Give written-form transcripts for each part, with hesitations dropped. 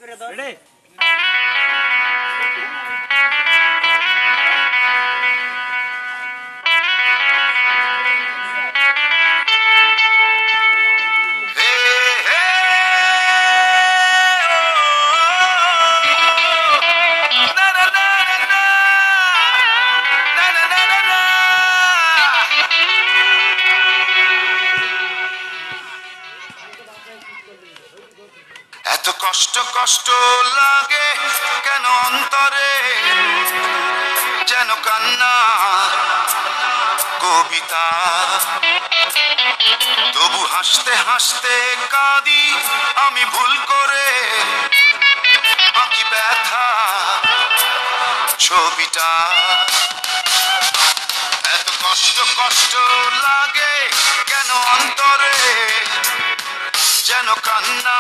এত কষ্ট কষ্ট লাগে কেন অন্তরে, যেন কান্না কবিতা। তবু হাসতে হাসতে কাঁদি আমি ভুল করে, আঁকি ব্যথা ছবিটা। এত কষ্ট কষ্ট লাগে কেন অন্তরে, যেন কান্না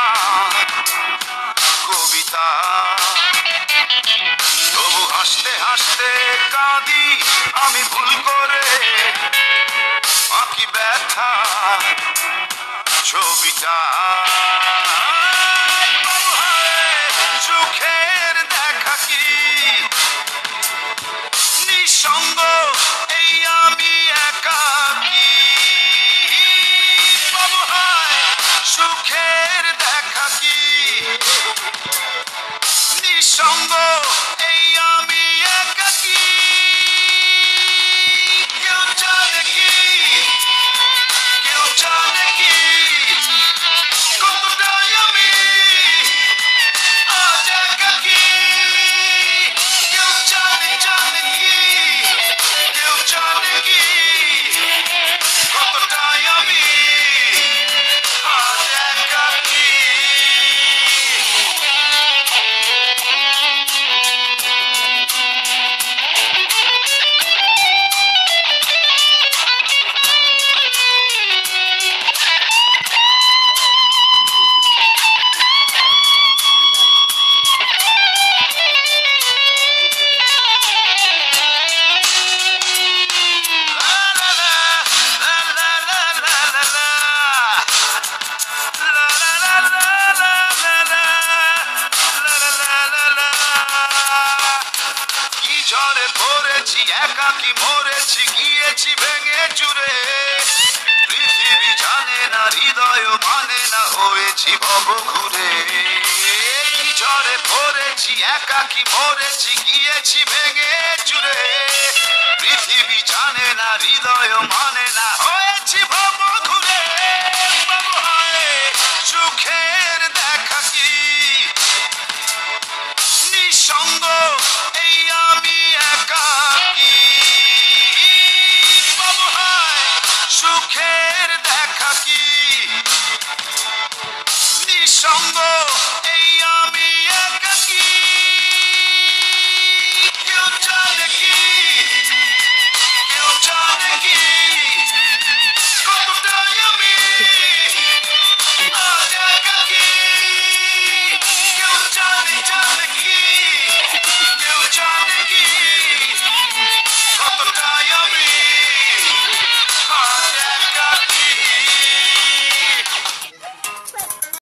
কবিতা। তবু হাসতে হাসতে কাঁদি আমি ভুল করে, আঁকি ব্যথা ছবিটা। সুখের দেখা কি নিঃসঙ্গ, এই আমি একাকী। বাবু হায় সুখের দেখা কি নিঃসঙ্গ, এই আমি একাকী। কেউ জানে কি, কেউ জানে কি কতটাই আমি আজ একাকী। কেউ জানে জানে কি, কেউ জানে কি কতটাই আমি আজ একাকী। ঝড়ে পড়েছি একাকী মরেছি গিয়েছি ভেঙে চুরে। পৃথিবী জানে না হৃদয় মানে না হয়েছি ভব ঘুরে। ঝড়ে পড়েছি একাকী মরেছি গিয়েছি ভেঙে চুরে। পৃথিবী জানে না হৃদয় মানে না হয়েছি ভব ঘুরে। সুখের দেখা কি নিঃসঙ্গ, এই আমি একাকী। বাবু হায় সুখের দেখা কি নিঃসঙ্গ,